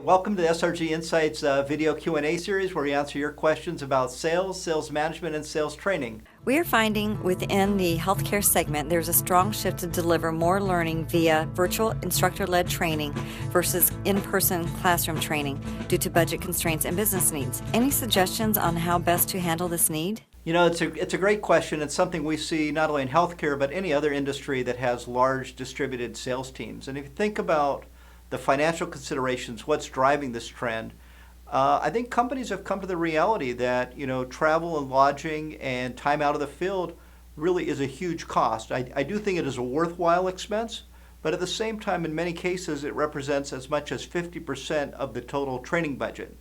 Welcome to the SRG Insights video Q&A series where we answer your questions about sales, sales management, and sales training. We are finding within the healthcare segment there's a strong shift to deliver more learning via virtual instructor-led training versus in-person classroom training due to budget constraints and business needs. Any suggestions on how best to handle this need? You know, it's a great question. It's something we see not only in healthcare but any other industry that has large distributed sales teams. And if you think about the financial considerations, what's driving this trend, I think companies have come to the reality that, travel and lodging and time out of the field really is a huge cost. I do think it is a worthwhile expense, but at the same time, in many cases, it represents as much as 50% of the total training budget.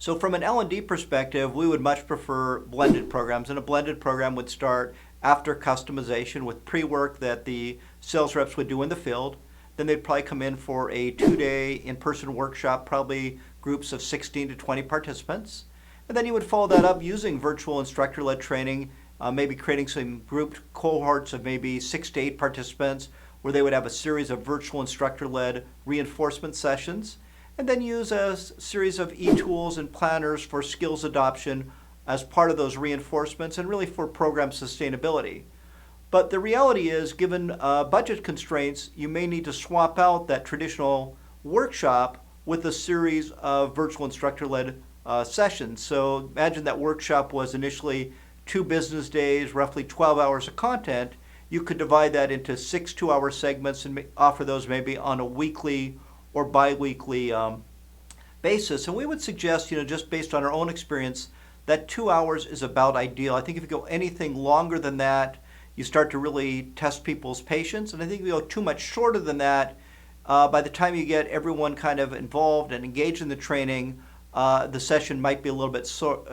So from an L&D perspective, we would much prefer blended programs, and a blended program would start after customization with pre-work that the sales reps would do in the field. Then they'd probably come in for a 2-day in-person workshop, probably groups of 16 to 20 participants. And then you would follow that up using virtual instructor-led training, maybe creating some grouped cohorts of maybe 6 to 8 participants where they would have a series of virtual instructor-led reinforcement sessions, and then use a series of e-tools and planners for skills adoption as part of those reinforcements and really for program sustainability. But the reality is, given budget constraints, you may need to swap out that traditional workshop with a series of virtual instructor-led sessions. So imagine that workshop was initially 2 business days, roughly 12 hours of content. You could divide that into 6 2-hour segments and offer those maybe on a weekly or bi-weekly basis. And we would suggest, just based on our own experience, that 2 hours is about ideal. I think if you go anything longer than that, you start to really test people's patience. And I think if you go too much shorter than that, by the time you get everyone kind of involved and engaged in the training, the session might be a little bit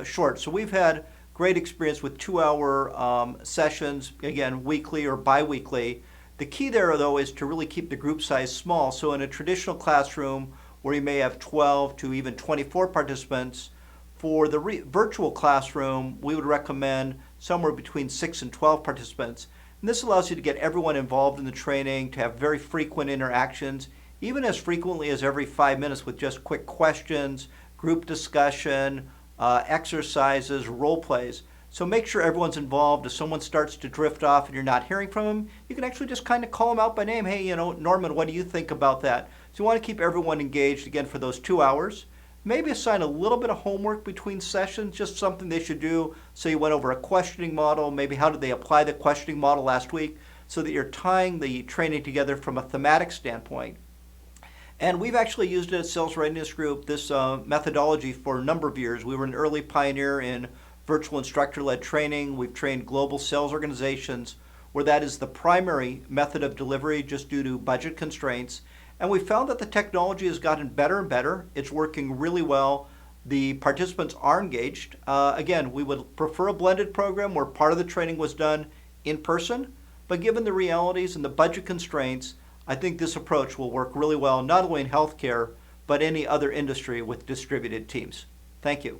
short. So we've had great experience with 2-hour sessions, again, weekly or bi-weekly. The key there, though, is to really keep the group size small. So in a traditional classroom where you may have 12 to even 24 participants, for the virtual classroom, we would recommend somewhere between 6 and 12 participants. And this allows you to get everyone involved in the training, to have very frequent interactions, even as frequently as every 5 minutes with just quick questions, group discussion, exercises, role plays. So make sure everyone's involved. If someone starts to drift off and you're not hearing from them, you can actually just kind of call them out by name. Hey, Norman, what do you think about that? So you want to keep everyone engaged, again, for those 2 hours. Maybe assign a little bit of homework between sessions, just something they should do. So you went over a questioning model, maybe how did they apply the questioning model last week, so that you're tying the training together from a thematic standpoint. And we've actually used it at Sales Readiness Group, this methodology, for a number of years. We were an early pioneer in virtual instructor-led training. We've trained global sales organizations where that is the primary method of delivery just due to budget constraints. And we found that the technology has gotten better and better. It's working really well. The participants are engaged. Again, we would prefer a blended program where part of the training was done in person, but given the realities and the budget constraints, I think this approach will work really well, not only in healthcare, but any other industry with distributed teams. Thank you.